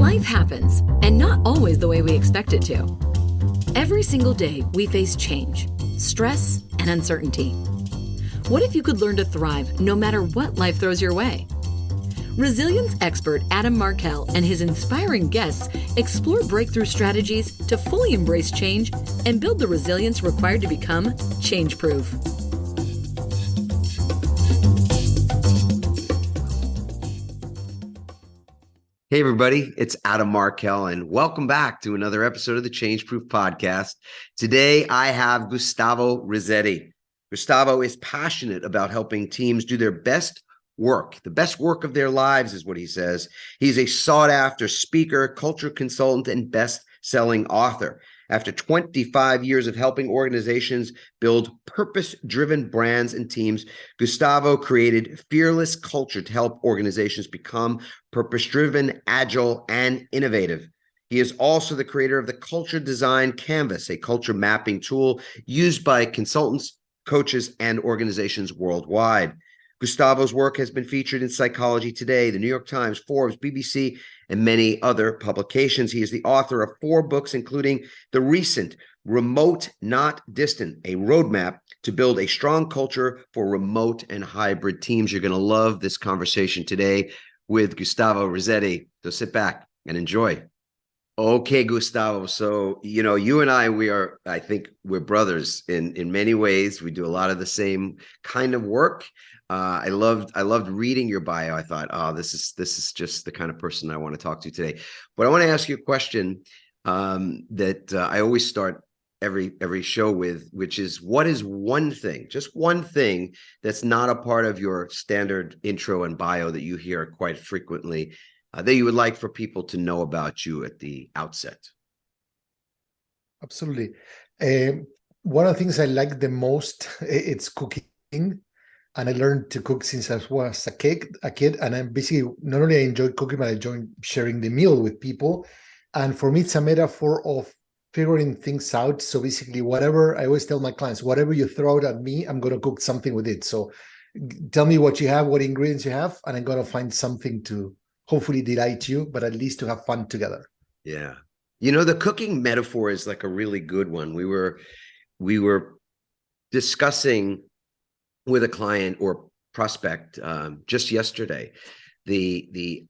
Life happens, and not always the way we expect it to. Every single day, we face change, stress, and uncertainty. What if you could learn to thrive no matter what life throws your way? Resilience expert Adam Markel and his inspiring guests explore breakthrough strategies to fully embrace change and build the resilience required to become change-proof. Hey everybody, it's Adam Markel and welcome back to another episode of the Change Proof Podcast. Today I have Gustavo Razzetti. Gustavo is passionate about helping teams do their best work. The best work of their lives is what he says. He's a sought-after speaker, culture consultant, and best-selling author. After 25 years of helping organizations build purpose-driven brands and teams, Gustavo created Fearless Culture to help organizations become purpose-driven, agile, and innovative. He is also the creator of the Culture Design Canvas, a culture mapping tool used by consultants, coaches, and organizations worldwide. Gustavo's work has been featured in Psychology Today, the New York Times, Forbes, BBC, and many other publications. He is the author of 4 books, including the recent Remote Not Distant, a roadmap to build a strong culture for remote and hybrid teams. You're going to love this conversation today with Gustavo Razzetti. So sit back and enjoy. Okay, Gustavo. So, you and I think we're brothers in many ways. We do a lot of the same kind of work. I loved reading your bio. I thought, this is just the kind of person I want to talk to today. But I want to ask you a question that I always start every show with, which is, what is one thing, just one thing that's not a part of your standard intro and bio that you hear quite frequently that you would like for people to know about you at the outset? Absolutely. One of the things I like the most, it's cooking. And I learned to cook since I was a kid. And I'm basically, not only I enjoy cooking, but I enjoy sharing the meal with people. And for me, it's a metaphor of figuring things out. So basically, whatever, I always tell my clients, whatever you throw out at me, I'm going to cook something with it. So tell me what you have, what ingredients you have, and I'm going to find something to hopefully delight you, but at least to have fun together. Yeah. The cooking metaphor is like a really good one. We were discussing with a client or prospect just yesterday the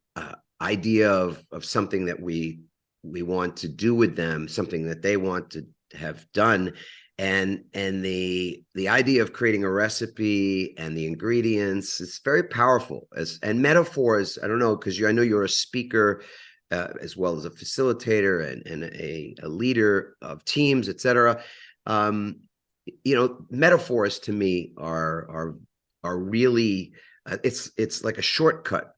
idea of something that we want to do with them, something that they want to have done, and the idea of creating a recipe and the ingredients is very powerful. And metaphors, I don't know, because I know you're a speaker as well as a facilitator and a leader of teams, etc. Metaphors to me are really it's like a shortcut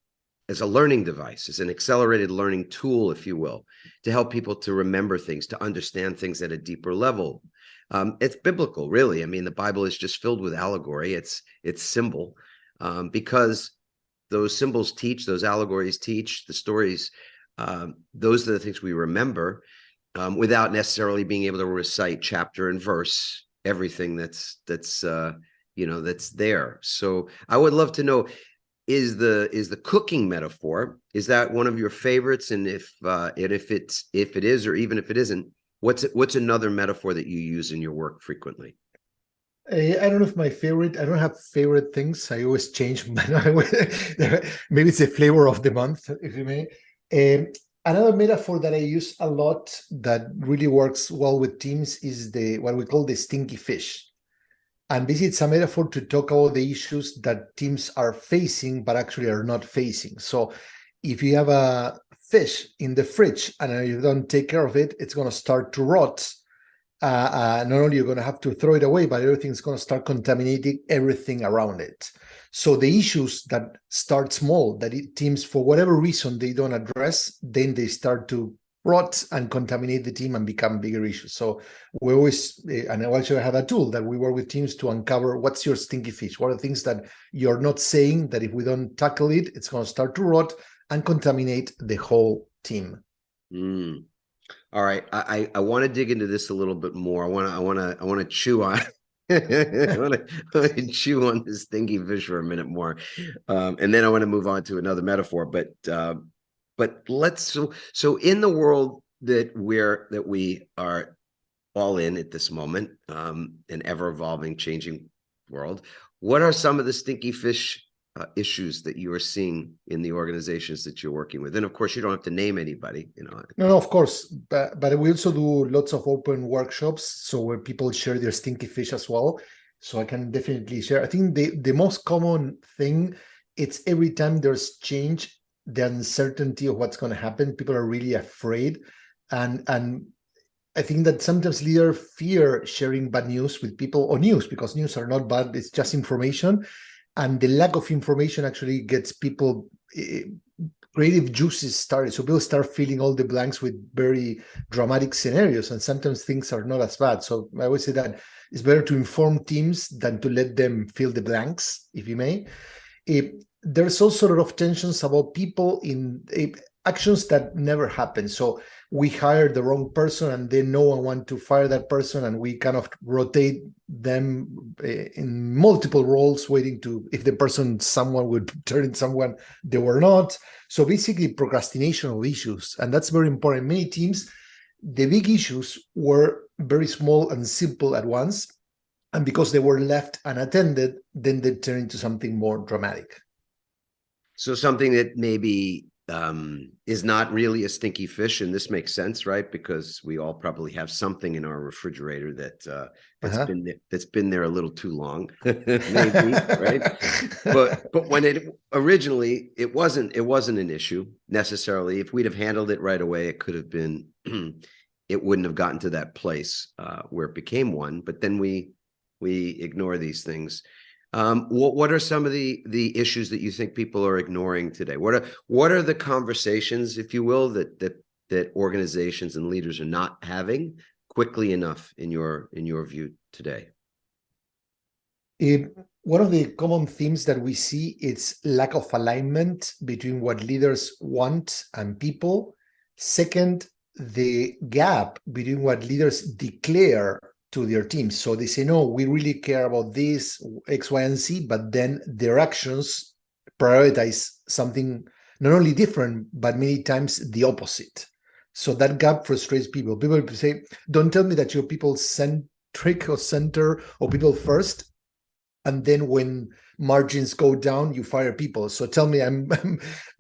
as a learning device, as an accelerated learning tool, if you will, to help people to remember things, to understand things at a deeper level. It's biblical, really. I mean, the Bible is just filled with allegory. It's symbol, because those symbols teach, those allegories teach, the stories. Those are the things we remember without necessarily being able to recite chapter and verse everything that's there. So I would love to know, is the cooking metaphor, is that one of your favorites? And if it is, or even if it isn't, what's another metaphor that you use in your work frequently? I don't know if my favorite, I don't have favorite things. I always change. Maybe it's the flavor of the month, if you may. Another metaphor that I use a lot that really works well with teams is what we call the stinky fish. And basically, it's a metaphor to talk about the issues that teams are facing, but actually are not facing. So if you have a fish in the fridge and you don't take care of it, it's going to start to rot. Not only you're going to have to throw it away, but everything's going to start contaminating everything around it. So the issues that start small, that teams, for whatever reason, they don't address, then they start to rot and contaminate the team and become bigger issues. So we always, and I also have a tool that we work with teams to uncover what's your stinky fish. What are the things that you're not saying that if we don't tackle it, it's going to start to rot and contaminate the whole team. All right, I want to dig into this a little bit more. I want to chew on. I want to chew on this stinky fish for a minute more, and then I want to move on to another metaphor. But But so in the world that we are all in at this moment, an ever evolving, changing world, what are some of the stinky fish issues that you are seeing in the organizations that you're working with? And of course, you don't have to name anybody, you know. No, of course, but we also do lots of open workshops, so where people share their stinky fish as well. So I can definitely share. I think the most common thing, it's every time there's change, the uncertainty of what's going to happen. People are really afraid, and I think that sometimes leaders fear sharing bad news with people, or news, because news are not bad, it's just information. And the lack of information actually gets people creative juices started. So people start filling all the blanks with very dramatic scenarios, and sometimes things are not as bad. So I would say that it's better to inform teams than to let them fill the blanks, if you may. There's also a lot of tensions about people in actions that never happen. So we hire the wrong person, and then no one wants to fire that person, and we kind of rotate them in multiple roles, waiting to, if the person, someone would turn in someone they were not. So basically procrastination of issues, and that's very important. Many teams, the big issues were very small and simple at once, and because they were left unattended, then they turn into something more dramatic. So something that maybe is not really a stinky fish, and this makes sense, right? Because we all probably have something in our refrigerator that's been there a little too long, maybe, right? But when it originally, it wasn't an issue necessarily. If we'd have handled it right away, it could have been. It wouldn't have gotten to that place where it became one. But then we ignore these things. What are some of the issues that you think people are ignoring today? What are the conversations, if you will, that organizations and leaders are not having quickly enough in your view today? One of the common themes that we see is lack of alignment between what leaders want and people. Second, the gap between what leaders declare to their teams. So they say, no, we really care about this, X, Y, and Z, but then their actions prioritize something not only different, but many times the opposite. So that gap frustrates people. People say, don't tell me that you're people centric or center or people first. And then when margins go down, you fire people. So tell me I'm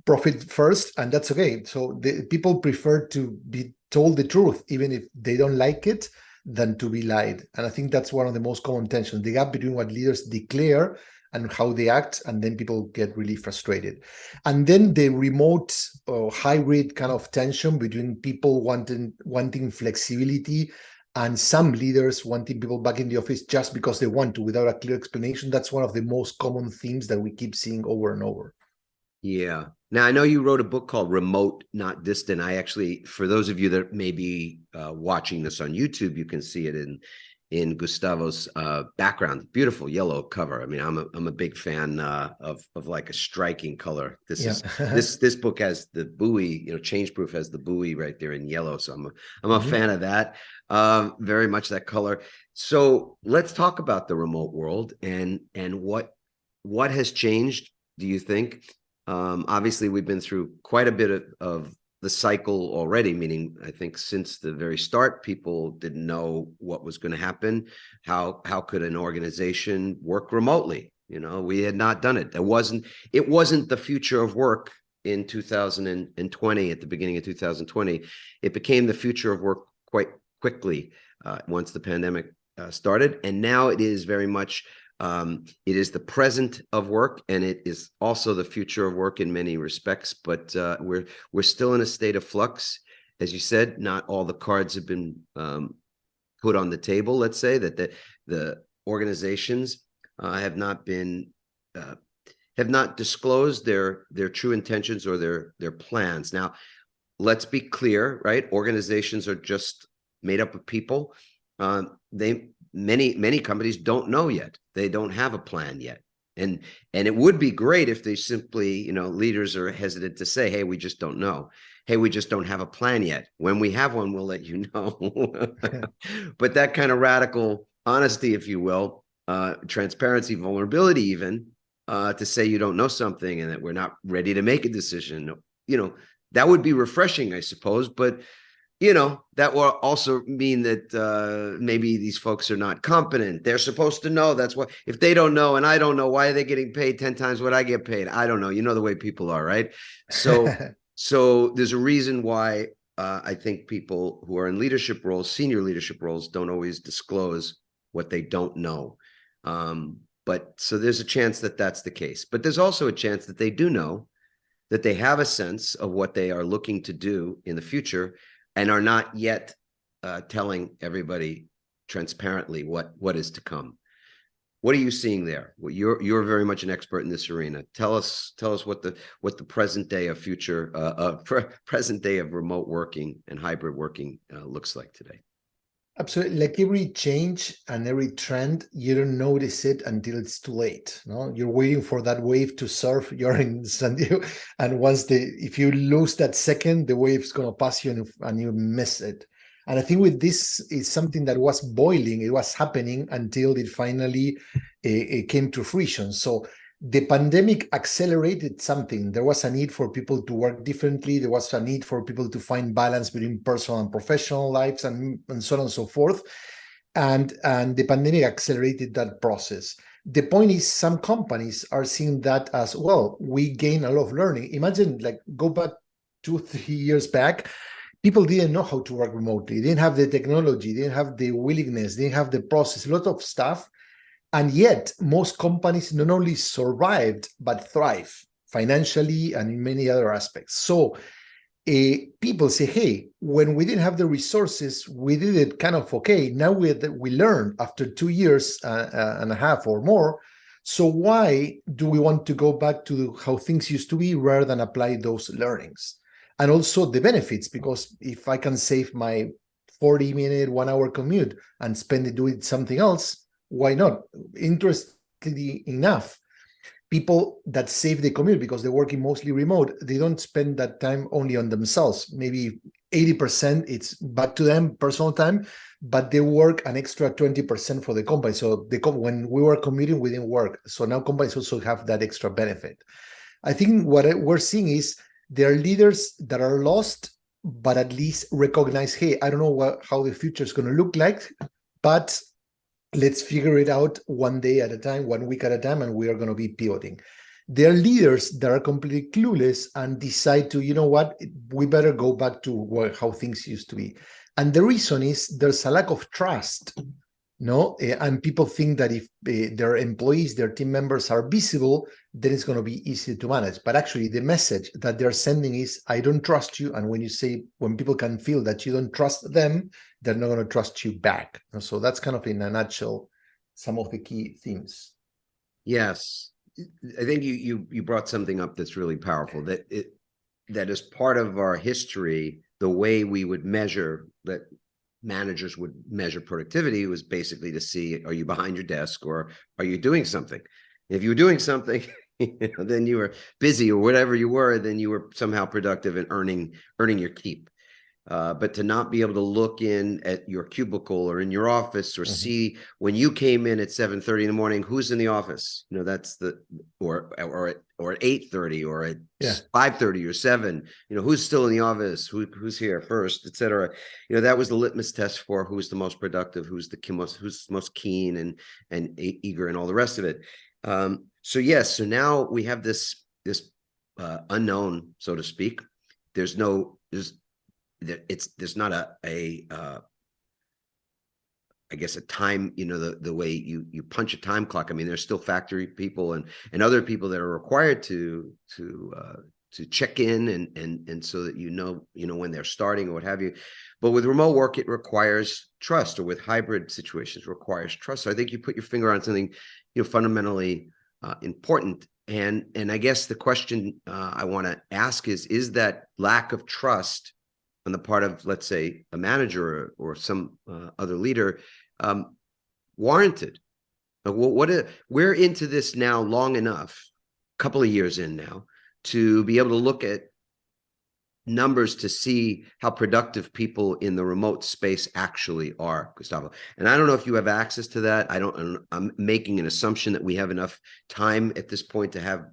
profit first, and that's okay. So the people prefer to be told the truth, even if they don't like it, than to be lied. And I think that's one of the most common tensions, the gap between what leaders declare and how they act, and then people get really frustrated. And then the remote or hybrid kind of tension between people wanting flexibility and some leaders wanting people back in the office just because they want to, without a clear explanation. That's one of the most common themes that we keep seeing over and over. Yeah. Now, I know you wrote a book called Remote, Not Distant. I actually, for those of you that may be watching this on YouTube, you can see it in Gustavo's background. Beautiful yellow cover. I mean, I'm a big fan of like a striking color. This book has the buoy, Change Proof has the buoy right there in yellow. So I'm a fan of that. Very much that color. So let's talk about the remote world and what has changed, do you think? Obviously, we've been through quite a bit of the cycle already, meaning I think since the very start, people didn't know what was going to happen. How could an organization work remotely? We had not done it. It wasn't the future of work in 2020, at the beginning of 2020. It became the future of work quite quickly once the pandemic started. And now it is very much it is the present of work, and it is also the future of work in many respects. But we're still in a state of flux, as you said. Not all the cards have been put on the table. Let's say that the organizations have not disclosed their true intentions or their plans. Now, let's be clear, right? Organizations are just made up of people. Many companies don't know yet. They don't have a plan yet. And it would be great if they simply, leaders are hesitant to say, hey, we just don't know. Hey, we just don't have a plan yet. When we have one, we'll let you know. But that kind of radical honesty, if you will, transparency, vulnerability even, to say you don't know something and that we're not ready to make a decision, that would be refreshing, I suppose. But that will also mean that maybe these folks are not competent. They're supposed to know. That's what, if they don't know and I don't know, why are they getting paid 10 times what I get paid? I don't know. You know the way people are, right? So there's a reason why I think people who are in leadership roles, senior leadership roles, don't always disclose what they don't know. But so there's a chance that that's the case. But there's also a chance that they do know, that they have a sense of what they are looking to do in the future, and are not yet telling everybody transparently what is to come. What are you seeing there? Well, you're very much an expert in this arena. Tell us what the present day of present day of remote working and hybrid working looks like today. Absolutely. Like every change and every trend, you don't notice it until it's too late. No, you're waiting for that wave to surf. You're in San Diego, and if you lose that second, the wave's gonna pass you and you miss it. And I think with this is something that was boiling. It was happening until it finally it came to fruition. So the pandemic accelerated something. There was a need for people to work differently. There was a need for people to find balance between personal and professional lives, and so on and so forth. And the pandemic accelerated that process. The point is, some companies are seeing that as, well, we gain a lot of learning. Imagine, like, go back 2-3 years back, people didn't know how to work remotely. They didn't have the technology, they didn't have the willingness, they didn't have the process, a lot of stuff. And yet, most companies not only survived, but thrive financially and in many other aspects. So people say, hey, when we didn't have the resources, we did it kind of okay. Now we learned after 2 years and a half or more. So why do we want to go back to how things used to be rather than apply those learnings? And also the benefits, because if I can save my 40-minute, 1-hour commute and spend it doing something else, why not? Interestingly enough, people that save the commute because they're working mostly remote, they don't spend that time only on themselves. Maybe 80% it's back to them, personal time, but they work an extra 20% for the company. So when we were commuting, we didn't work. So now companies also have that extra benefit. I think what we're seeing is there are leaders that are lost, but at least recognize, hey, I don't know how the future is going to look like, but let's figure it out one day at a time, 1 week at a time, and we are going to be pivoting. There are leaders that are completely clueless and decide to, you know what, we better go back to how things used to be. And the reason is there's a lack of trust, no? And people think that if their employees, their team members are visible, then it's going to be easy to manage. But actually, the message that they're sending is, I don't trust you. And when people can feel that you don't trust them, they're not going to trust you back. So that's kind of, in a nutshell, some of the key themes. Yes, I think you brought something up that's really powerful. That is part of our history. The way we would measure that, managers would measure productivity, was basically to see, are you behind your desk or are you doing something? If you were doing something, then you were busy, or whatever you were, then you were somehow productive and earning your keep. But to not be able to look in at your cubicle or in your office, or see when you came in at 7:30 in the morning, who's in the office? That's or at 8:30 or at 5:30 or 7. Who's still in the office? Who's here first, etc. That was the litmus test for who's the most productive, who's most keen and eager, and all the rest of it. So now we have this unknown, so to speak. There's not I guess a time, the way you punch a time clock. I mean, there's still factory people and other people that are required to check in and so that when they're starting or what have you. But with remote work, it requires trust, or with hybrid situations, it requires trust. So I think you put your finger on something fundamentally important. And I guess the question I want to ask is that lack of trust on the part of, let's say, a manager or some other leader, warranted? We're into this now long enough, a couple of years in now, to be able to look at numbers to see how productive people in the remote space actually are, Gustavo. And I don't know if you have access to that. I'm making an assumption that we have enough time at this point to have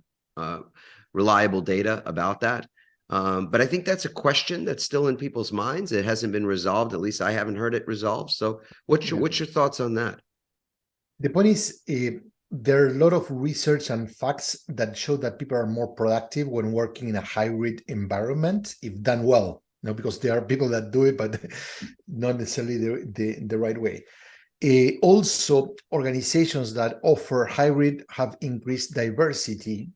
reliable data about that. But I think that's a question that's still in people's minds. It hasn't been resolved. At least I haven't heard it resolved. So what's your thoughts on that? The point is, there are a lot of research and facts that show that people are more productive when working in a hybrid environment, if done well. Because there are people that do it, but not necessarily the right way. Also, organizations that offer hybrid have increased diversity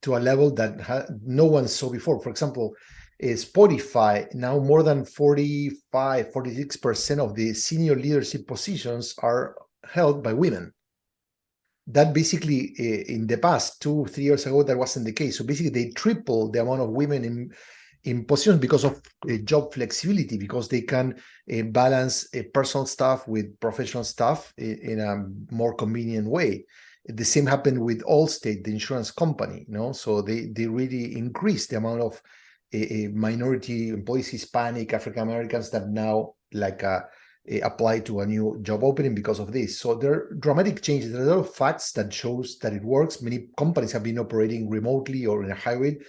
to a level that no one saw before. For example, Spotify, now more than 46% of the senior leadership positions are held by women. That basically, in the past 2-3 years ago, that wasn't the case. So basically, they tripled the amount of women in positions because of job flexibility, because they can balance personal stuff with professional stuff in a more convenient way. The same happened with Allstate, the insurance company. So they really increased the amount of minority employees, Hispanic, African Americans, that now apply to a new job opening because of this. So there are dramatic changes. There are a lot of facts that shows that it works. Many companies have been operating remotely or in a hybrid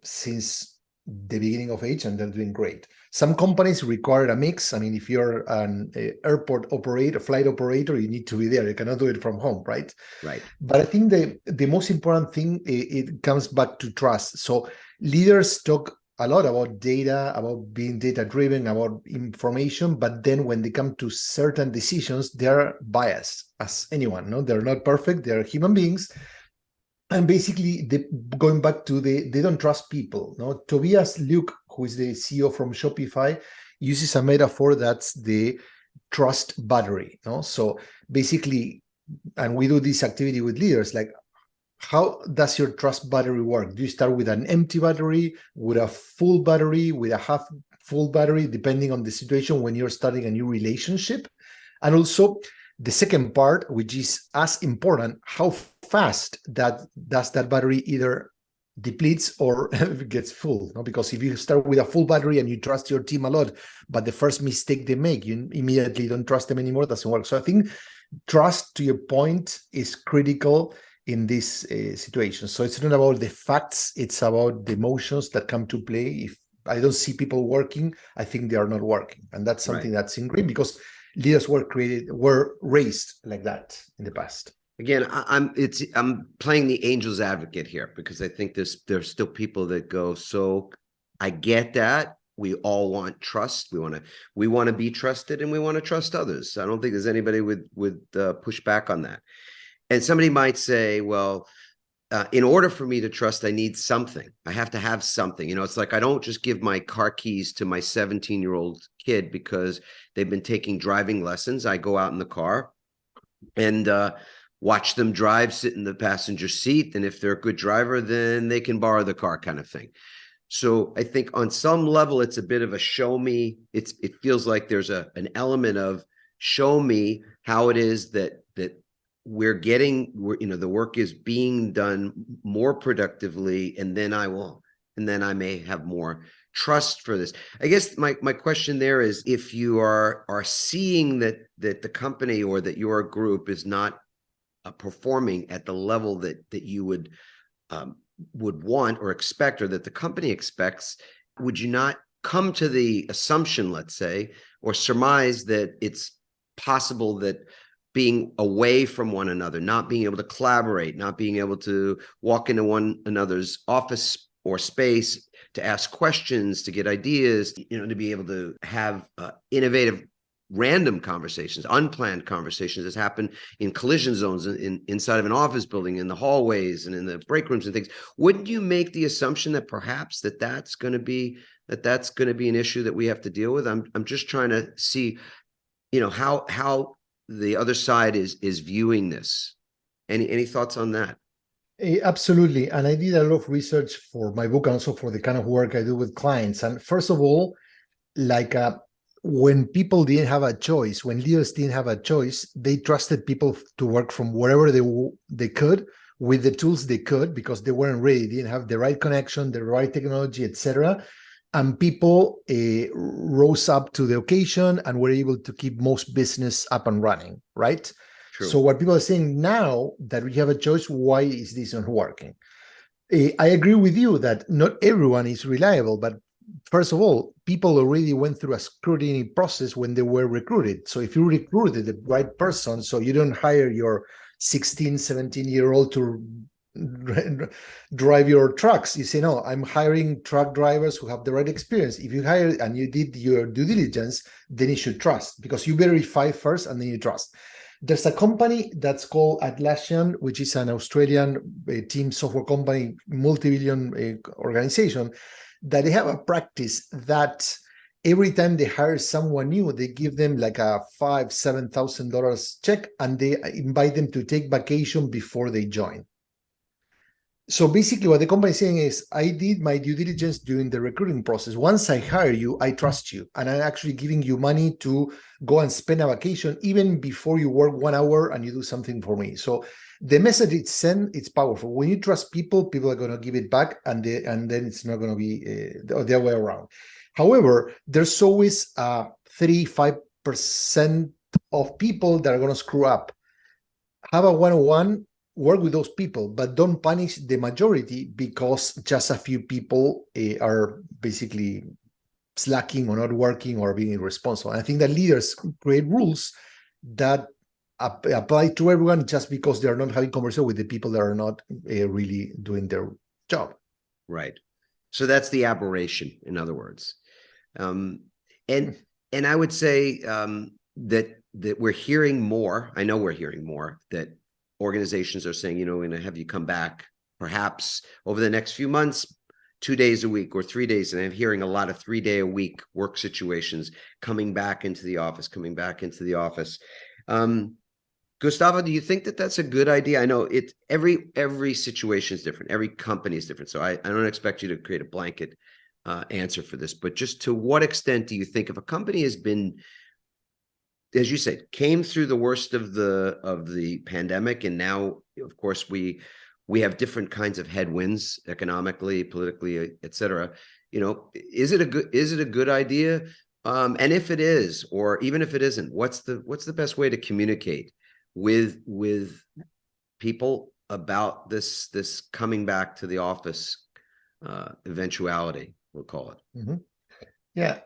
since the beginning of age, and they're doing great. Some companies require a mix. I mean, if you're an airport operator, flight operator, you need to be there. You cannot do it from home, right? Right. But I think the most important thing, it comes back to trust. So leaders talk a lot about data, about being data-driven, about information, but then when they come to certain decisions, they're biased, as anyone. They're not perfect. They're human beings. And basically, going back to they don't trust people. Tobias Luke, who is the CEO from Shopify, uses a metaphor that's the trust battery. So basically, and we do this activity with leaders, like, how does your trust battery work? Do you start with an empty battery, with a full battery, with a half full battery, depending on the situation when you're starting a new relationship? And also, the second part, which is as important, how fast does that battery either depletes or gets full? Because if you start with a full battery and you trust your team a lot, but the first mistake they make, you immediately don't trust them anymore, it doesn't work. So I think trust, to your point, is critical in this situation. So it's not about the facts, it's about the emotions that come to play. If I don't see people working, I think they are not working. And that's something that's ingrained, because leaders were raised like that in the past. Again, I'm playing the angel's advocate here, because I think there's still people that go, so I get that. We all want trust. We want to be trusted, and we want to trust others. I don't think there's anybody would push back on that. And somebody might say, well, in order for me to trust, I need something. I have to have something. It's like, I don't just give my car keys to my 17-year-old kid because they've been taking driving lessons. I go out in the car and watch them drive, sit in the passenger seat. And if they're a good driver, then they can borrow the car, kind of thing. So I think on some level, it's a bit of a show me. It feels like there's an element of show me how it is that the work is being done more productively, and then I may have more trust for this. I guess my question there is, if you are seeing that the company or that your group is not performing at the level that you would want or expect, or that the company expects, would you not come to the assumption, let's say, or surmise that it's possible that being away from one another, not being able to collaborate, not being able to walk into one another's office or space to ask questions, to get ideas, to be able to have innovative, random conversations, unplanned conversations that happen in collision zones, inside of an office building, in the hallways and in the break rooms and things. Wouldn't you make the assumption that perhaps that's going to be an issue that we have to deal with? I'm just trying to see, how the other side is viewing this. Any thoughts on that? Absolutely. And I did a lot of research for my book and also for the kind of work I do with clients. And first of all, when people didn't have a choice, when leaders didn't have a choice, they trusted people to work from wherever they could, with the tools they could, because they weren't ready, didn't have the right connection, the right technology, etc. And people rose up to the occasion and were able to keep most business up and running, right? True. So what people are saying now, that we have a choice, why is this not working? I agree with you that not everyone is reliable, but first of all, people already went through a scrutiny process when they were recruited. So if you recruited the right person, so you don't hire your 16, 17-year-old to drive your trucks. You say, no, I'm hiring truck drivers who have the right experience. If you hire and you did your due diligence, then you should trust, because you verify first and then you trust. There's a company that's called Atlassian, which is an Australian team software company, multi-billion organization, that they have a practice that every time they hire someone new, they give them like a $5,000-7,000 check, and they invite them to take vacation before they join. So basically what the company is saying is, I did my due diligence during the recruiting process. Once I hire you, I trust you. And I'm actually giving you money to go and spend a vacation even before you work 1 hour and you do something for me. So the message it's sent, it's powerful. When you trust people, people are going to give it back, and then it's not going to be the other way around. However, there's always 3-5% of people that are going to screw up. Have a one-on-one, work with those people, but don't punish the majority because just a few people are basically slacking or not working or being irresponsible. And I think that leaders create rules that apply to everyone just because they are not having conversation with the people that are not really doing their job. Right. So that's the aberration, in other words. And I would say that we're hearing more. I know we're hearing more that organizations are saying, we're going to have you come back perhaps over the next few months, 2 days a week or 3 days. And I'm hearing a lot of 3-day-a-week work situations coming back into the office. Gustavo, do you think that that's a good idea? I know every situation is different. Every company is different. So I don't expect you to create a blanket answer for this, but just to what extent do you think, if a company has been, as you said, came through the worst of the pandemic, and now, of course, we have different kinds of headwinds economically, politically, et cetera. Is it a good idea? And if it is, or even if it isn't, what's the best way to communicate with people about this coming back to the office eventuality, we'll call it? Mm-hmm. Yeah.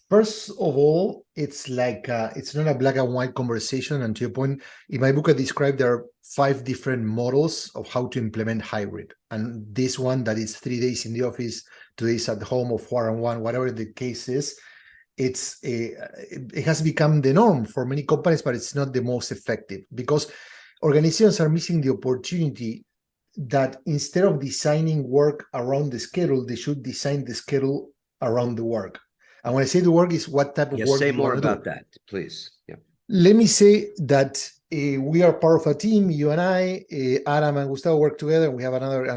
First of all, it's like it's not a black and white conversation. And to your point, in my book, I described there are 5 different models of how to implement hybrid. And this one that is 3 days in the office, 2 days at home, or 4-on-1, whatever the case is, it has become the norm for many companies, but it's not the most effective, because organizations are missing the opportunity that instead of designing work around the schedule, they should design the schedule around the work. And when I say the work, is what type of work. Say more about that, please. Yeah. Let me say that we are part of a team. You and I, Adam and Gustavo, work together. We have another,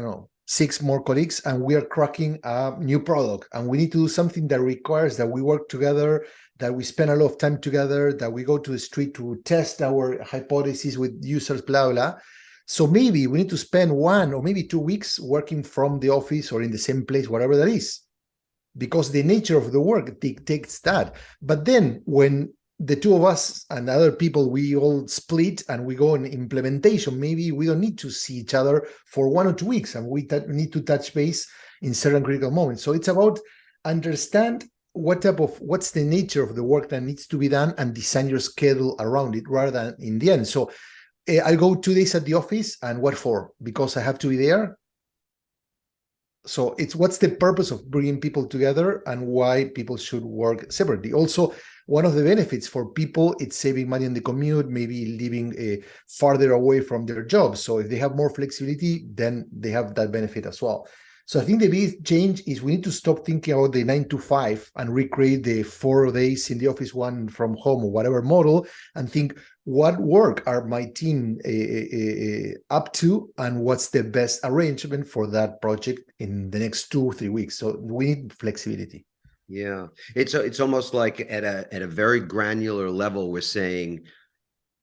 6 more colleagues, and we are cracking a new product. And we need to do something that requires that we work together, that we spend a lot of time together, that we go to the street to test our hypotheses with users, blah, blah. So maybe we need to spend 1 or maybe 2 weeks working from the office or in the same place, whatever that is, because the nature of the work dictates that. But then when the 2 of us and other people, we all split and we go on implementation, maybe we don't need to see each other for 1 or 2 weeks, and we need to touch base in certain critical moments. So it's about understand what's the nature of the work that needs to be done and design your schedule around it rather than in the end. So I go 2 days at the office, and what for? Because I have to be there. So it's what's the purpose of bringing people together and why people should work separately. Also, one of the benefits for people, it's saving money on the commute, maybe living farther away from their jobs. So if they have more flexibility, then they have that benefit as well. So I think the big change is we need to stop thinking about the 9 to 5 and recreate the 4 days in the office, 1 from home, or whatever model, and think, what work are my team up to, and what's the best arrangement for that project in the next 2 or 3 weeks. So we need flexibility. Yeah, it's almost like at a very granular level, we're saying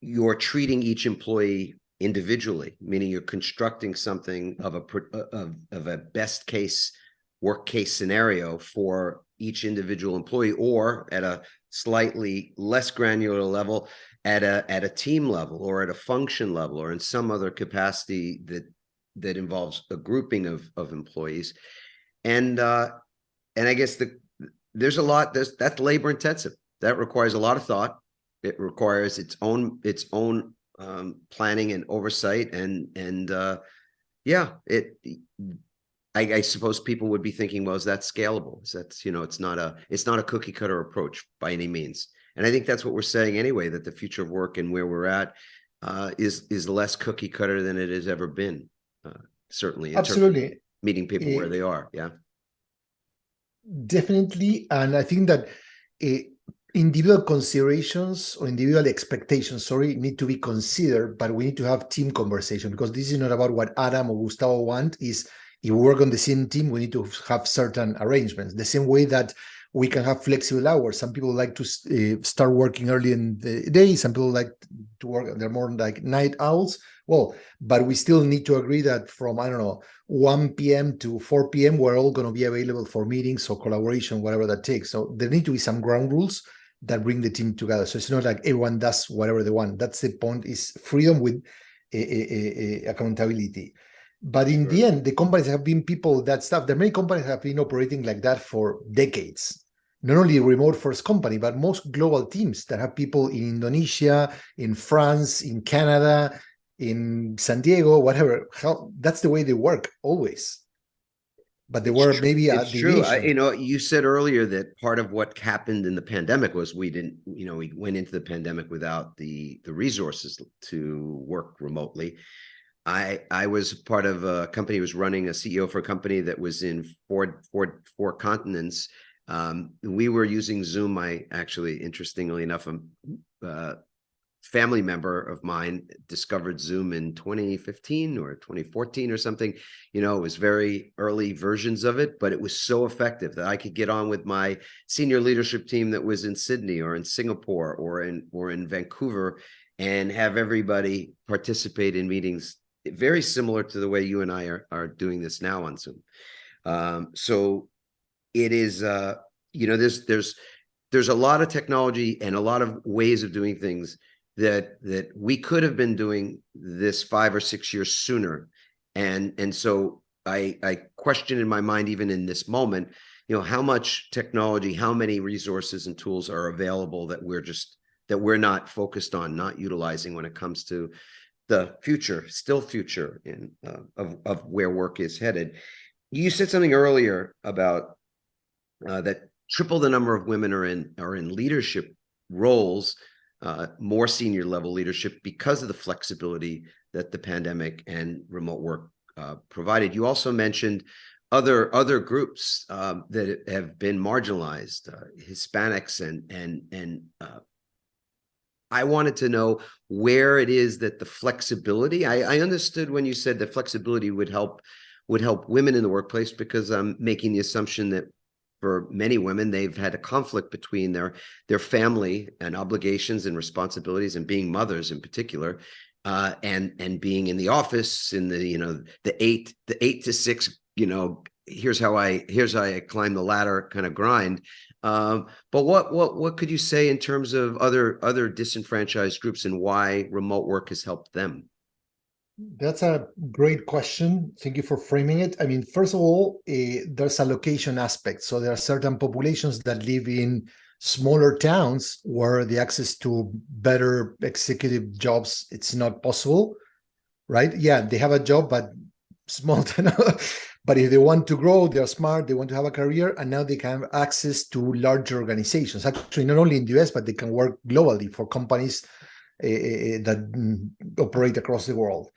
you're treating each employee individually, meaning you're constructing something of a best case, work case scenario for each individual employee, or at a slightly less granular level, at a team level, or at a function level, or in some other capacity that involves a grouping of employees, and I guess there's a lot that's labor intensive. That requires a lot of thought. It requires its own planning and oversight, and yeah, I suppose people would be thinking, well, is that scalable? It's not a cookie cutter approach by any means. And I think that's what we're saying anyway, that the future of work and where we're at is less cookie cutter than it has ever been. Certainly, in terms of meeting people where they are. Yeah, definitely. And I think that individual considerations or individual expectations, need to be considered, but we need to have team conversation, because this is not about what Adam or Gustavo want. Is if we work on the same team, we need to have certain arrangements. The same way that we can have flexible hours. Some people like to start working early in the day. Some people like to work, they're more like night owls. Well, but we still need to agree that from, 1 p.m. to 4 p.m., we're all going to be available for meetings or collaboration, whatever that takes. So there need to be some ground rules that bring the team together. So it's not like everyone does whatever they want. That's the point, is freedom with accountability. But in the end, the companies have been there are many companies have been operating like that for decades. Not only remote first company, but most global teams that have people in Indonesia, in France, in Canada, in San Diego, whatever. That's the way they work always. But they were maybe it's true. You said earlier that part of what happened in the pandemic was we went into the pandemic without the resources to work remotely. I was part of a company, was running a CEO for a company that was in four continents. We were using Zoom. Interestingly enough, a family member of mine discovered Zoom in 2015 or 2014 or something. It was very early versions of it, but it was so effective that I could get on with my senior leadership team that was in Sydney or in Singapore or in Vancouver, and have everybody participate in meetings very similar to the way you and I are doing this now on Zoom. So it is, there's a lot of technology and a lot of ways of doing things that we could have been doing this 5 or 6 years sooner. And so I question in my mind, even in this moment, how much technology, how many resources and tools are available that we're not focused on, not utilizing when it comes to the future of where work is headed. You said something earlier about that triple the number of women are in leadership roles, more senior level leadership, because of the flexibility that the pandemic and remote work provided. You also mentioned other groups that have been marginalized, Hispanics, and I wanted to know where it is that the flexibility. I understood when you said that flexibility would help women in the workplace, because I'm making the assumption that for many women, they've had a conflict between their family and obligations and responsibilities, and being mothers in particular, and being in the office in the 8 to 6. Here's how I climb the ladder kind of grind. But what could you say in terms of other disenfranchised groups and why remote work has helped them? That's a great question. Thank you for framing it. First of all, there's a location aspect. So there are certain populations that live in smaller towns where the access to better executive jobs, it's not possible, right? Yeah, they have a job, but small town. But if they want to grow, they're smart, they want to have a career, and now they can have access to larger organizations. Actually, not only in the US, but they can work globally for companies that operate across the world.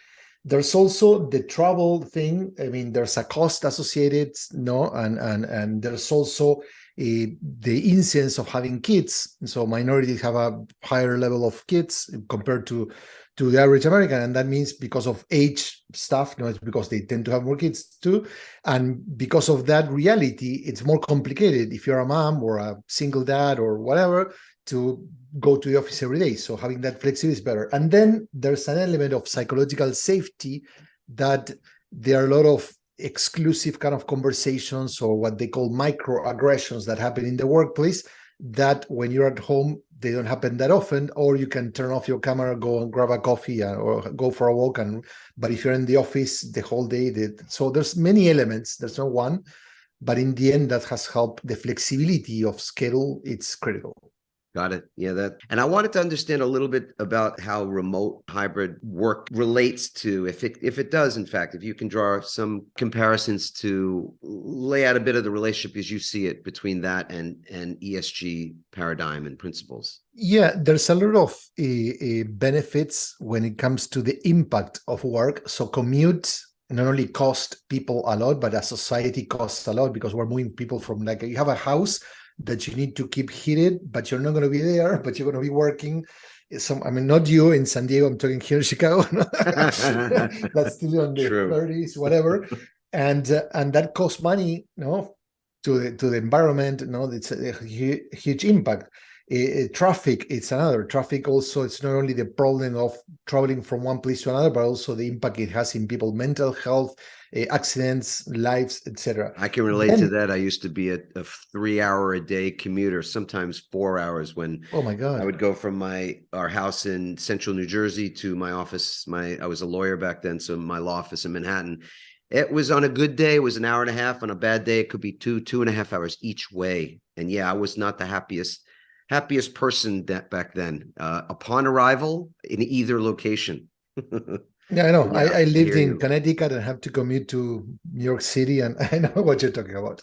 There's also the travel thing. There's a cost associated, and there's also the incidence of having kids. So minorities have a higher level of kids compared to the average American, and that means because of age stuff, it's because they tend to have more kids too. And because of that reality, it's more complicated if you're a mom or a single dad or whatever to go to the office every day. So having that flexibility is better. And then there's an element of psychological safety, that there are a lot of exclusive kind of conversations, or what they call microaggressions, that happen in the workplace, that when you're at home, they don't happen that often, or you can turn off your camera, go and grab a coffee or go for a walk. But if you're in the office the whole day, so there's many elements. There's no one, but in the end, that has helped. The flexibility of schedule, it's critical. Got it. Yeah, and I wanted to understand a little bit about how remote hybrid work relates to, if it does, in fact, if you can draw some comparisons to lay out a bit of the relationship as you see it between that and ESG paradigm and principles. Yeah, there's a lot of benefits when it comes to the impact of work. So commute not only cost people a lot, but as society costs a lot, because we're moving people from, like, you have a house that you need to keep heated, but you're not going to be there, but you're going to be working. Not you in San Diego, I'm talking here in Chicago. That's still on the True. 30s, whatever. And that costs money, to the environment. It's a huge impact. Traffic, it's another. Traffic also, it's not only the problem of traveling from one place to another, but also the impact it has in people's mental health, accidents, lives, etc. I can relate to that. I used to be a 3-hour-a-day commuter, sometimes 4 hours, when oh my God, I would go from our house in central New Jersey to my office. I was a lawyer back then, so my law office in Manhattan. It was, on a good day, it was an hour and a half. On a bad day, it could be 2.5 hours each way. And yeah, I was not the happiest person back then, upon arrival in either location. Yeah, I know. Yeah, I lived in you. Connecticut and have to commute to New York City, and I know what you're talking about.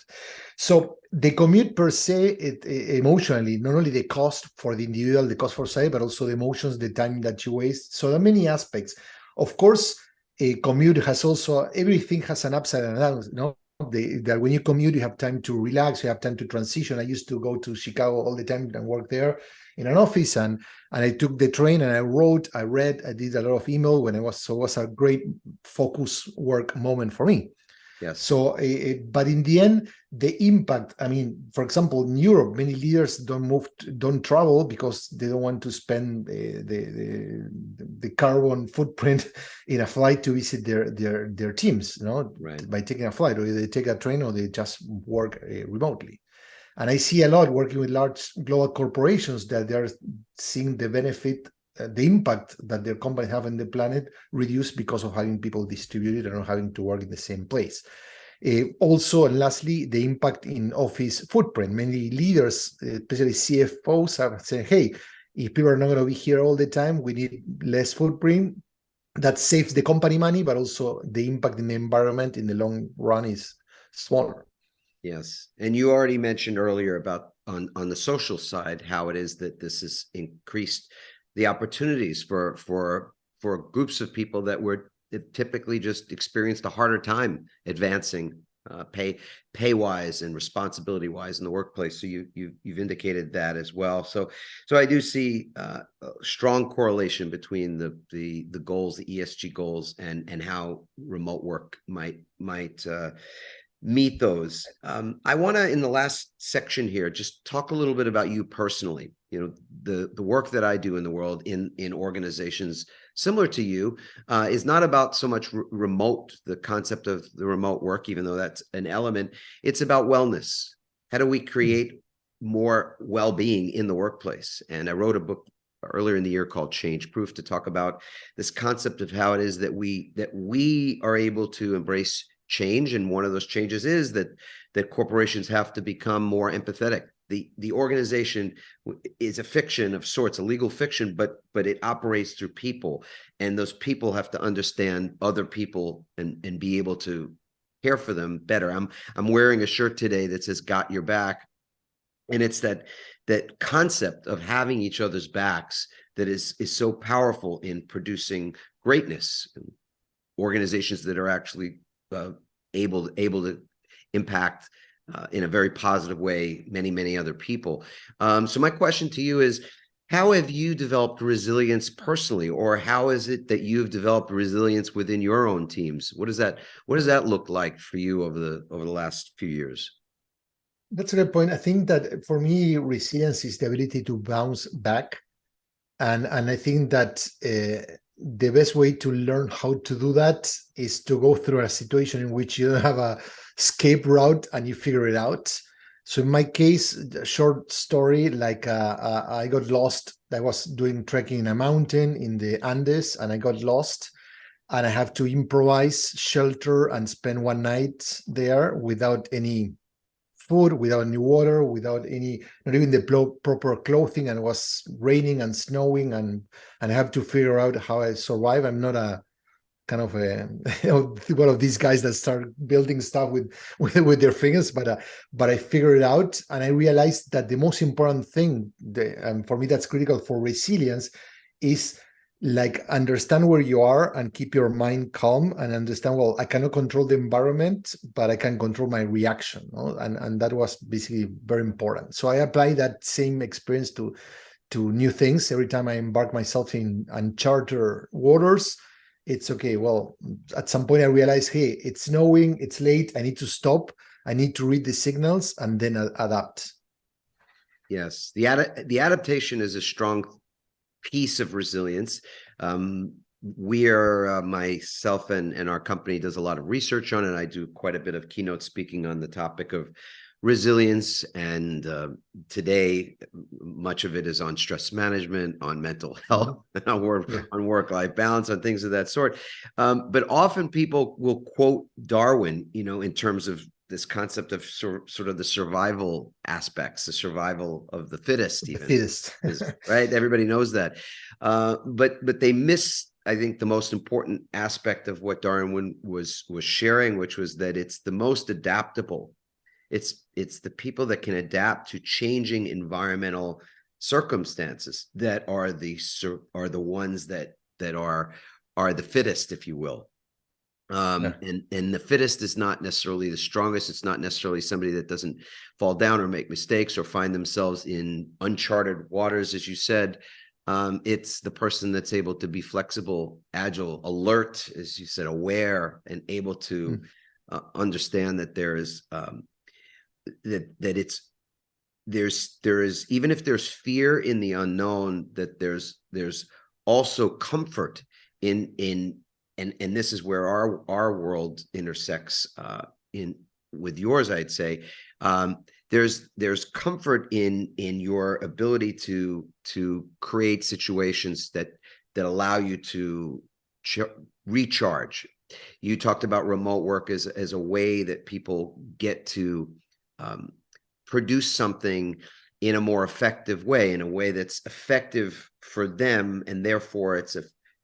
So the commute per se, it emotionally, not only the cost for the individual, the cost for society, but also the emotions, the time that you waste. So there are many aspects. Of course, a commute has also, everything has an upside and a down. That when you commute, you have time to relax, you have time to transition. I used to go to Chicago all the time and work there in an office, and I took the train and I wrote, I read, I did a lot of email when it was a great focus work moment for me. Yes. So, but in the end, the impact, for example, in Europe, many leaders don't travel because they don't want to spend the carbon footprint in a flight to visit their teams, right, by taking a flight, or they take a train, or they just work remotely. And I see a lot working with large global corporations that they're seeing the benefit, the impact that their company have on the planet reduced because of having people distributed and not having to work in the same place. Also, and lastly, the impact in office footprint. Many leaders, especially CFOs, have said, hey, if people are not going to be here all the time, we need less footprint. That saves the company money, but also the impact in the environment in the long run is smaller. Yes. And you already mentioned earlier about on the social side, how it is that this has increased the opportunities for groups of people that were typically just experienced a harder time advancing pay wise and responsibility wise in the workplace. So you've indicated that as well. So I do see a strong correlation between the goals, the ESG goals, and how remote work might meet those. I want to, in the last section here, just talk a little bit about you personally. The work that I do in the world in organizations similar to you is not about so much remote, the concept of the remote work, even though that's an element. It's about wellness. How do we create more well-being in the workplace? And I wrote a book earlier in the year called Change Proof to talk about this concept of how it is that we are able to embrace change. And one of those changes is that corporations have to become more empathetic. The organization is a fiction of sorts, a legal fiction, but it operates through people, and those people have to understand other people and be able to care for them better. I'm wearing a shirt today that says "Got Your Back," and it's that concept of having each other's backs that is so powerful in producing greatness. Organizations that are actually able to impact in a very positive way many other people. So my question to you is, how have you developed resilience personally, or how is it that you've developed resilience within your own teams? What does that look like for you over the last few years? That's a good point. I think that for me, resilience is the ability to bounce back, and I think that the best way to learn how to do that is to go through a situation in which you don't have a escape route and you figure it out. So in my case, a short story, like I got lost. I was doing trekking in a mountain in the Andes, and I got lost, and I have to improvise shelter and spend one night there without any food, without any water, without any, not even the proper clothing, and it was raining and snowing, and I have to figure out how I survive. I'm not a kind of a one of these guys that start building stuff with their fingers, but I figured it out, and I realized that the most important thing, for me, that's critical for resilience, is like understand where you are and keep your mind calm and understand, well, I cannot control the environment, but I can control my reaction, no? And that was basically very important. So I apply that same experience to new things every time I embark myself in uncharted waters. It's okay. Well, at some point I realize, hey, it's snowing, it's late, I need to stop, I need to read the signals and then adapt. Yes, the adaptation is a strong piece of resilience. We are myself and our company does a lot of research on it. I do quite a bit of keynote speaking on the topic of resilience, and today much of it is on stress management, on mental health, on work-life balance, on things of that sort. But often people will quote Darwin, in terms of this concept of sort of the survival aspects, the survival of the fittest, even. The fittest. Right? Everybody knows that. But they miss, I think, the most important aspect of what Darwin was sharing, which was that it's the most adaptable. It's the people that can adapt to changing environmental circumstances that are the ones that are the fittest, if you will. And the fittest is not necessarily the strongest. It's not necessarily somebody that doesn't fall down or make mistakes or find themselves in uncharted waters, as you said. It's the person that's able to be flexible, agile, alert, as you said, aware, and able to understand that there is there is, even if there's fear in the unknown, that there's also comfort in and this is where our world intersects with yours, I'd say. There's comfort in your ability to create situations that allow you to recharge. You talked about remote work as a way that people get to produce something in a more effective way, in a way that's effective for them, and therefore it's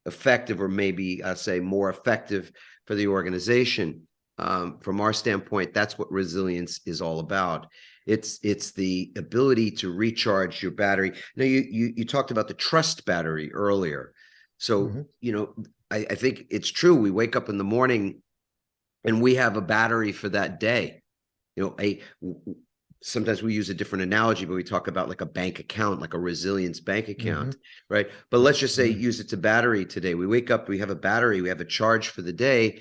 effective, or maybe say more effective for the organization. From our standpoint, that's what resilience is all about. It's the ability to recharge your battery. Now, you talked about the trust battery earlier. So, I think it's true. We wake up in the morning and we have a battery for that day. Sometimes we use a different analogy, but we talk about like a bank account, like a resilience bank account, right? But let's just say use it to battery today. We wake up, we have a battery, we have a charge for the day.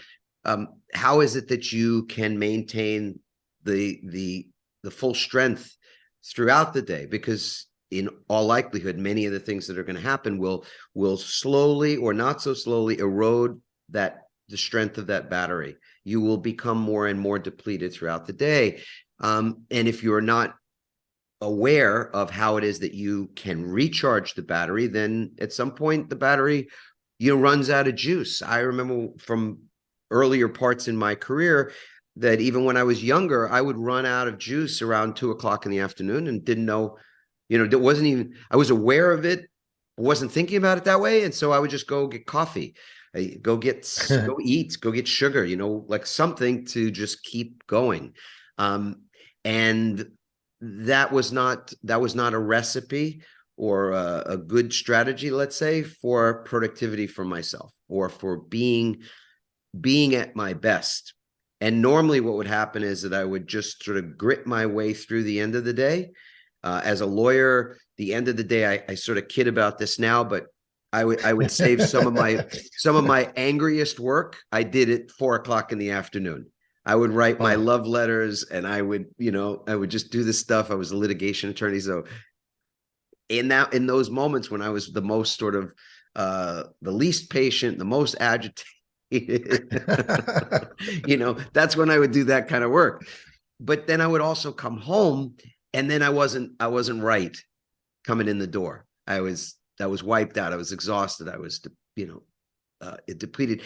How is it that you can maintain the full strength throughout the day? Because in all likelihood, many of the things that are going to happen will slowly or not so slowly erode the strength of that battery. You will become more and more depleted throughout the day. And if you're not aware of how it is that you can recharge the battery, then at some point the battery, runs out of juice. I remember from earlier parts in my career that even when I was younger, I would run out of juice around 2:00 in the afternoon and didn't know, it wasn't even, I was aware of it. I wasn't thinking about it that way. And so I would just go get coffee, go eat, go get sugar, like something to just keep going. And that was not a recipe or a good strategy, let's say, for productivity for myself or for being at my best. And normally what would happen is that I would just sort of grit my way through the end of the day. As a lawyer, the end of the day, I sort of kid about this now, but I would save some of my angriest work. I did it 4:00 in the afternoon. I would write my love letters, and I would just do this stuff. I was a litigation attorney. So in those moments when I was the most sort of the least patient, the most agitated, that's when I would do that kind of work. but then I would also come home, and then I wasn't right coming in the door. I was wiped out. I was exhausted. I was, depleted.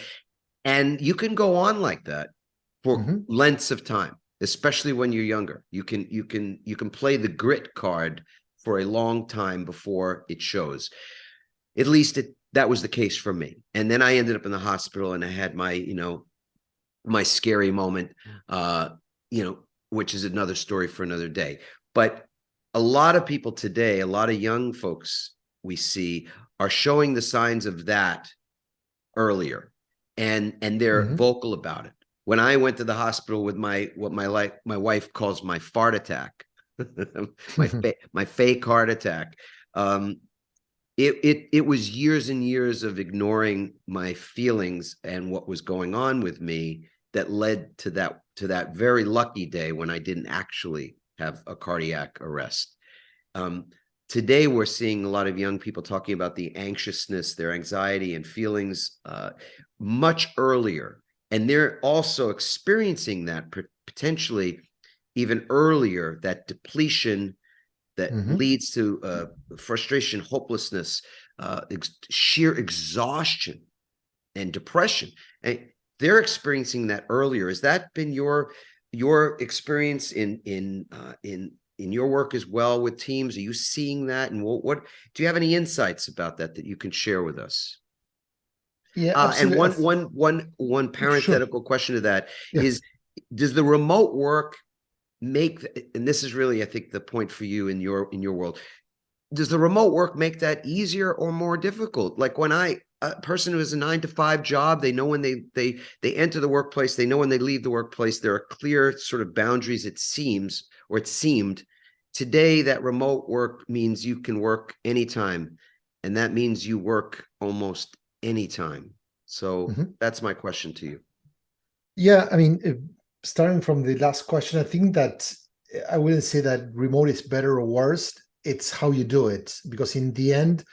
And you can go on like that for lengths of time, especially when you're younger. You can play the grit card for a long time before it shows. At least that was the case for me. And then I ended up in the hospital, and I had my scary moment, which is another story for another day. But a lot of people today, a lot of young folks we see are showing the signs of that earlier, and they're vocal about it. When I went to the hospital with my wife calls my fart attack, my fake heart attack, it was years and years of ignoring my feelings and what was going on with me that led to that very lucky day when I didn't actually have a cardiac arrest. Today, we're seeing a lot of young people talking about the anxiousness, their anxiety and feelings much earlier. And they're also experiencing that potentially even earlier, that depletion that leads to frustration, hopelessness, sheer exhaustion and depression. And they're experiencing that earlier. Has that been your experience in your work as well with teams? Are you seeing that? And what do you have any insights about that you can share with us? Yeah, and absolutely. one parenthetical question to that is, does the remote work make, and this is really, I think, the point for you in your world, does the remote work make that easier or more difficult? Like when a person who has a 9-to-5 job, they know when they enter the workplace, they know when they leave the workplace. There are clear sort of boundaries, it seems, or it seemed. Today, that remote work means you can work anytime, and that means you work almost anytime. So that's my question to you. Yeah, I mean, starting from the last question, I think that I wouldn't say that remote is better or worse. It's how you do it, because in the end,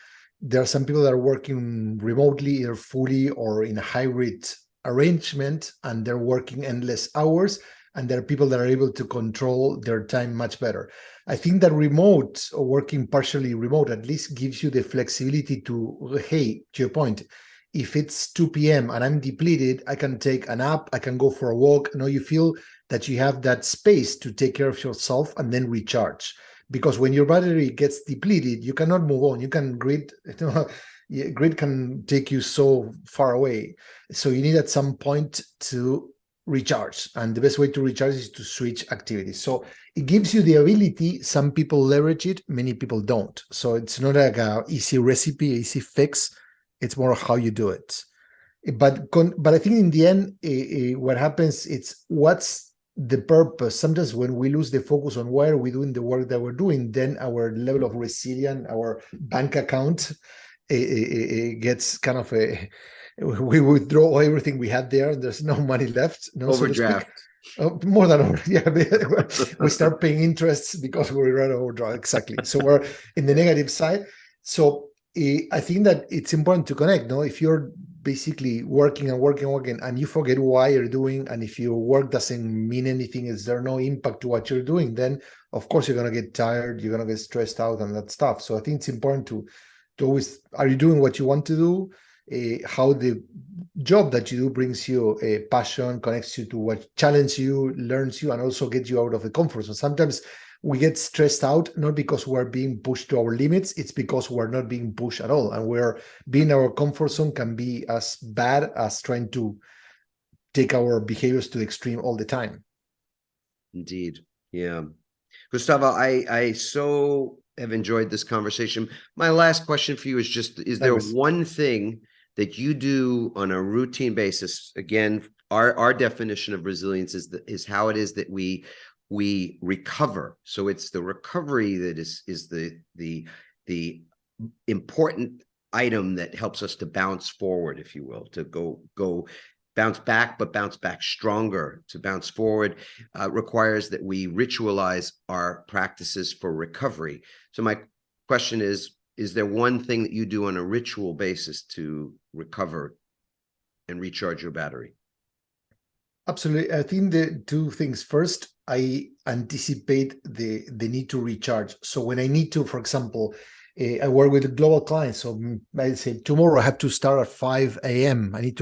there are some people that are working remotely, either fully or in a hybrid arrangement, and they're working endless hours. And there are people that are able to control their time much better. I think that remote, or working partially remote, at least gives you the flexibility to, hey, to your point, if it's 2 p.m. and I'm depleted, I can take a nap, I can go for a walk. You feel that you have that space to take care of yourself and then recharge. Because when your battery gets depleted, you cannot move on. You can grid can take you so far away. So you need at some point to recharge. And the best way to recharge is to switch activities. So it gives you the ability. Some people leverage it, many people don't. So it's not like an easy recipe, easy fix. It's more how you do it. But I think in the end, what happens, it's what's the purpose. Sometimes when we lose the focus on why are we doing the work that we're doing, then our level of resilience, our bank account gets kind of we withdraw everything we had there, and there's no money left, Overdraft. So to speak. More than over, yeah. We start paying interests because we run overdraft. Exactly. So we're in the negative side. So I think that it's important to connect. If you're basically working and you forget why you're doing, and if your work doesn't mean anything, is there no impact to what you're doing, then of course you're going to get tired, you're going to get stressed out and that stuff. So I think it's important to always, are you doing what you want to do? How the job that you do brings you a passion, connects you to what challenges you, learns you, and also gets you out of the comfort zone. Sometimes we get stressed out, not because we're being pushed to our limits, it's because we're not being pushed at all. And we're being our comfort zone can be as bad as trying to take our behaviors to the extreme all the time. Indeed. Yeah. Gustavo, I so have enjoyed this conversation. My last question for you is just, is there one thing that you do on a routine basis? Again, our definition of resilience is how it is that we recover. So it's the recovery that is the important item that helps us to bounce forward, if you will, to go bounce back, but bounce back stronger. To bounce forward requires that we ritualize our practices for recovery. So my question is there one thing that you do on a ritual basis to recover and recharge your battery? Absolutely. I think the two things. First, I anticipate the need to recharge. So when I need to, for example, I work with global clients. So I say tomorrow I have to start at 5 a.m. I'm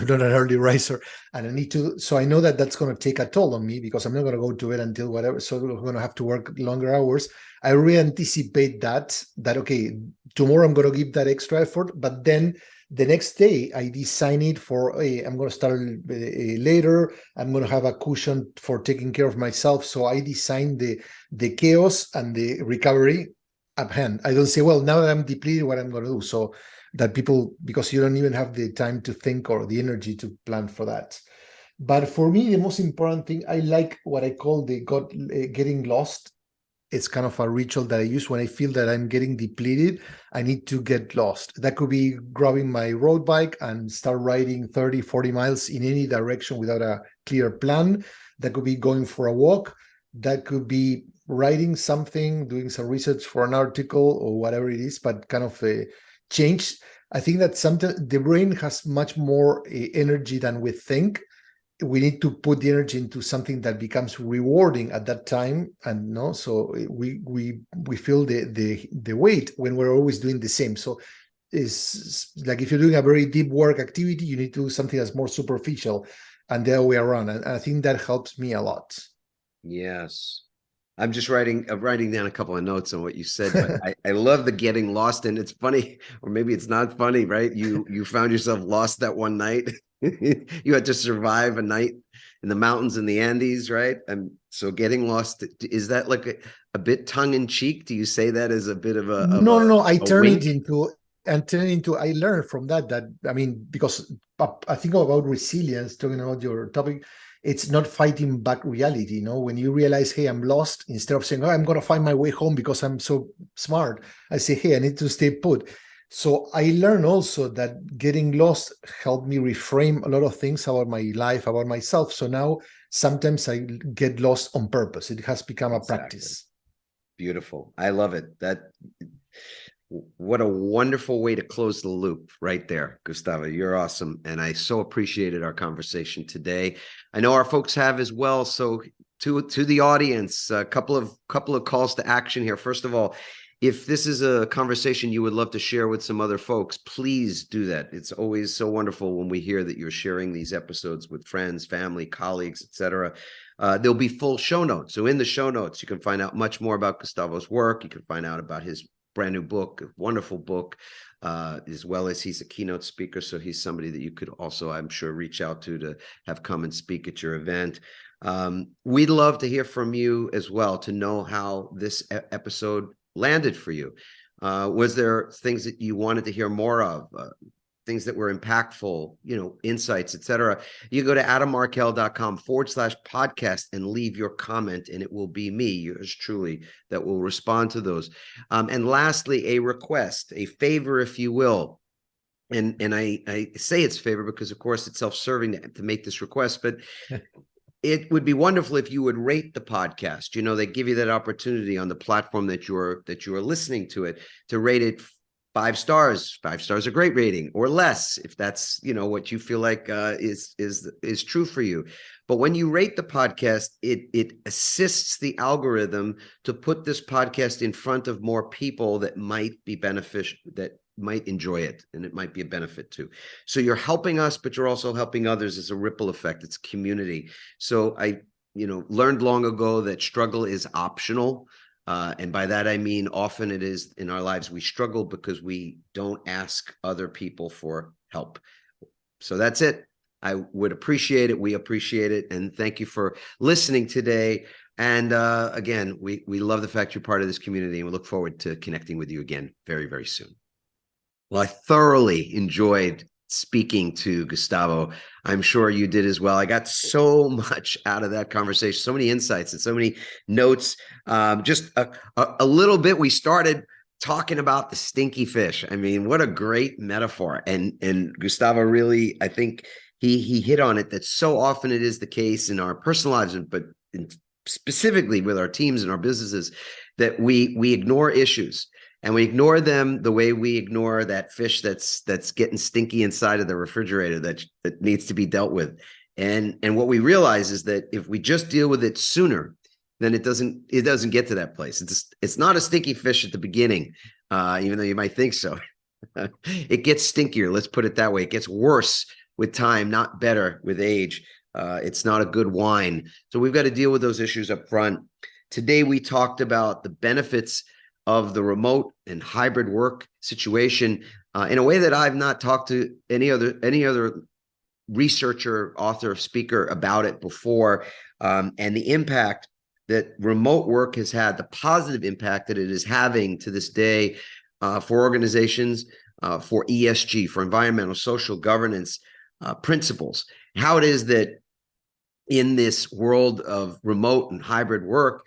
not an early riser, and I need to, so I know that that's going to take a toll on me because I'm not going to go to bed until whatever. So I'm going to have to work longer hours. I really anticipate that, okay, tomorrow I'm going to give that extra effort, but then the next day I design it for, hey, I'm going to start later. I'm going to have a cushion for taking care of myself. So I design the chaos and the recovery at hand. I don't say, well, now that I'm depleted, what I'm going to do. So that people, because you don't even have the time to think or the energy to plan for that. But for me, the most important thing, I like what I call getting lost. It's kind of a ritual that I use when I feel that I'm getting depleted. I need to get lost. That could be grabbing my road bike and start riding 30, 40 miles in any direction without a clear plan. That could be going for a walk. That could be writing something, doing some research for an article or whatever it is, but kind of a change. I think that sometimes the brain has much more energy than we think. We need to put the energy into something that becomes rewarding at that time, and no, so we feel the weight when we're always doing the same. So it's like if you're doing a very deep work activity, you need to do something that's more superficial, and the other way around. And I think that helps me a lot. Yes. I'm just writing down a couple of notes on what you said, but I love the getting lost. And it's funny, or maybe it's not funny, right? You found yourself lost that one night. You had to survive a night in the mountains in the Andes, right? And so getting lost, is that like a bit tongue in cheek? Do you say that as a bit of No. I turn wink? I learned from that, I mean, because I think about resilience, talking about your topic, it's not fighting back reality. When you realize, hey, I'm lost, instead of saying, oh, I'm going to find my way home because I'm so smart, I say, hey, I need to stay put. So I learned also that getting lost helped me reframe a lot of things about my life, about myself. So now sometimes I get lost on purpose. It has become a practice. Beautiful. I love it. What a wonderful way to close the loop right there, Gustavo. You're awesome. And I so appreciated our conversation today. I know our folks have as well. So to the audience, a couple of calls to action here. First of all, if this is a conversation you would love to share with some other folks, please do that. It's always so wonderful when we hear that you're sharing these episodes with friends, family, colleagues, etc. There'll be full show notes. So in the show notes, you can find out much more about Gustavo's work. You can find out about his brand new book, a wonderful book, as well as he's a keynote speaker. So he's somebody that you could also, I'm sure, reach out to have come and speak at your event. We'd love to hear from you as well, to know how this episode landed for you. Was there things that you wanted to hear more of? Things that were impactful, insights, etc. You go to adammarkel.com/podcast and leave your comment, and it will be me, yours truly, that will respond to those. And lastly, a request, a favor, if you will. And I say it's favor because, of course, it's self-serving to make this request, but it would be wonderful if you would rate the podcast. They give you that opportunity on the platform that you're listening to it, to rate it 5 stars. 5 stars, a great rating, or less, if that's what you feel like is true for you. But when you rate the podcast, it assists the algorithm to put this podcast in front of more people that might be beneficial, that might enjoy it, and it might be a benefit to. So you're helping us, but you're also helping others. As a ripple effect. It's community. So I learned long ago that struggle is optional. And by that, I mean, often it is in our lives, we struggle because we don't ask other people for help. So that's it. I would appreciate it. We appreciate it. And thank you for listening today. And again, we love the fact you're part of this community, and we look forward to connecting with you again very, very soon. Well, I thoroughly enjoyed speaking to Gustavo. I'm sure you did as well. I got so much out of that conversation, so many insights and so many notes. Just a little bit, we started talking about the stinky fish. I mean, what a great metaphor. And Gustavo really, I think he hit on it, that so often it is the case in our personal lives, but specifically with our teams and our businesses, that we ignore issues. And we ignore them the way we ignore that fish that's getting stinky inside of the refrigerator that needs to be dealt with. And what we realize is that if we just deal with it sooner, then it doesn't get to that place. It's not a stinky fish at the beginning, even though you might think so. It gets stinkier. Let's put it that way. It gets worse with time, not better with age. It's not a good wine. So we've got to deal with those issues up front. Today, we talked about the benefits of the remote and hybrid work situation in a way that I've not talked to any other researcher, author, speaker about it before, and the impact that remote work has had, the positive impact that it is having to this day for organizations, for ESG, for environmental, social governance principles. How it is that in this world of remote and hybrid work,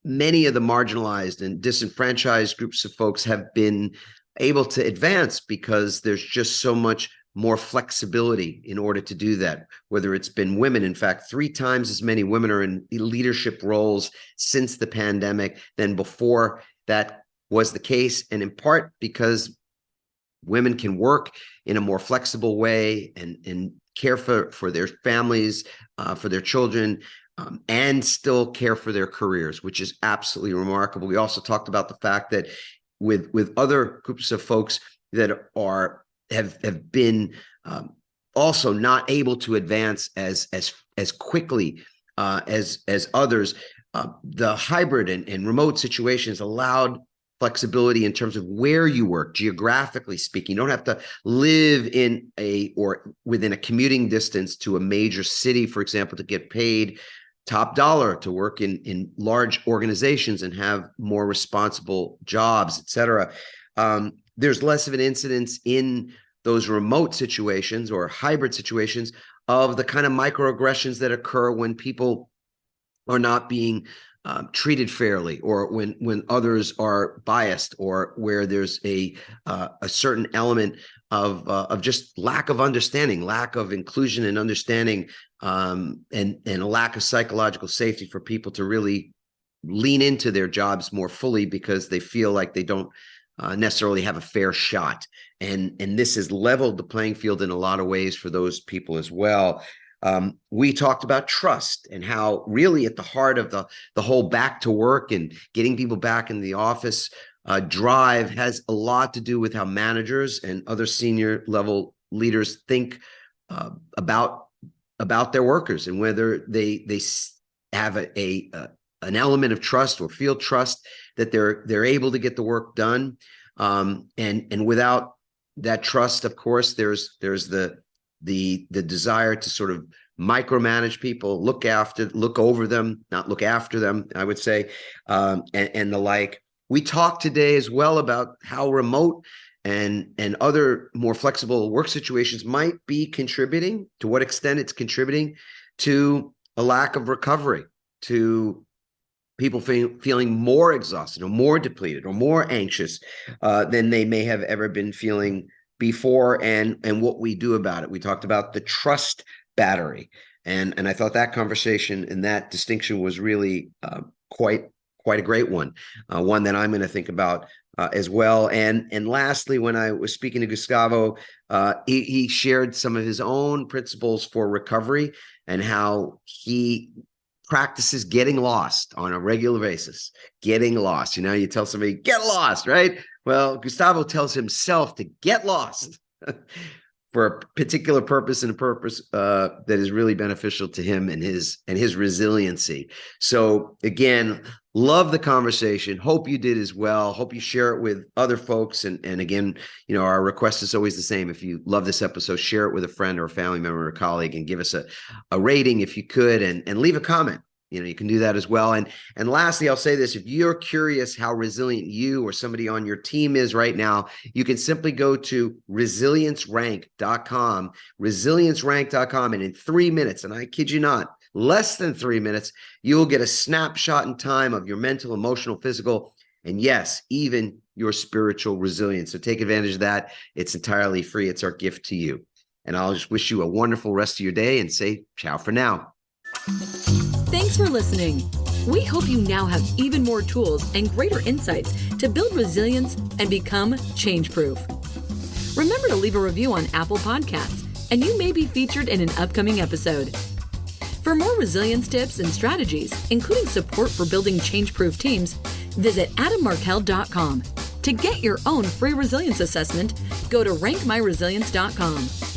many of the marginalized and disenfranchised groups of folks have been able to advance because there's just so much more flexibility in order to do that, whether it's been women. In fact, 3 times as many women are in leadership roles since the pandemic than before that was the case, and in part because women can work in a more flexible way and care for their families, for their children, and still care for their careers, which is absolutely remarkable. We also talked about the fact that with other groups of folks that have been also not able to advance as quickly as others, the hybrid and remote situations allowed flexibility in terms of where you work, geographically speaking. You don't have to live in or within a commuting distance to a major city, for example, to get paid top dollar to work in large organizations and have more responsible jobs, et cetera. There's less of an incidence in those remote situations or hybrid situations of the kind of microaggressions that occur when people are not being treated fairly, or when others are biased, or where there's a certain element of just lack of understanding, lack of inclusion and understanding, and a lack of psychological safety for people to really lean into their jobs more fully because they feel like they don't necessarily have a fair shot. And this has leveled the playing field in a lot of ways for those people as well. We talked about trust and how really at the heart of the whole back to work and getting people back in the office drive has a lot to do with how managers and other senior level leaders think about their workers, and whether they have an element of trust or feel trust that they're able to get the work done. And without that trust, of course, there's the desire to sort of micromanage people, look over them, not look after them, I would say, and the like. We talked today as well about how remote and other more flexible work situations might be contributing, to what extent it's contributing to a lack of recovery, to people feeling more exhausted or more depleted or more anxious than they may have ever been feeling before, and what we do about it. We talked about the trust battery, and I thought that conversation and that distinction was really quite a great one that I'm going to think about as well. And lastly, when I was speaking to Gustavo, he shared some of his own principles for recovery and how he practices getting lost on a regular basis. Getting lost. You tell somebody, get lost, right? Well, Gustavo tells himself to get lost for a particular purpose, and a purpose that is really beneficial to him and his resiliency. So again, love the conversation. Hope you did as well. Hope you share it with other folks. And again, our request is always the same. If you love this episode, share it with a friend or a family member or a colleague, and give us a rating if you could, and leave a comment. You can do that as well. And lastly, I'll say this: if you're curious how resilient you or somebody on your team is right now, you can simply go to resiliencerank.com, and in 3 minutes, and I kid you not, less than 3 minutes, you will get a snapshot in time of your mental, emotional, physical, and yes, even your spiritual resilience. So take advantage of that. It's entirely free. It's our gift to you. And I'll just wish you a wonderful rest of your day and say ciao for now. Thanks for listening. We hope you now have even more tools and greater insights to build resilience and become change-proof. Remember to leave a review on Apple Podcasts, and you may be featured in an upcoming episode. For more resilience tips and strategies, including support for building change-proof teams, visit adammarkel.com. To get your own free resilience assessment, go to rankmyresilience.com.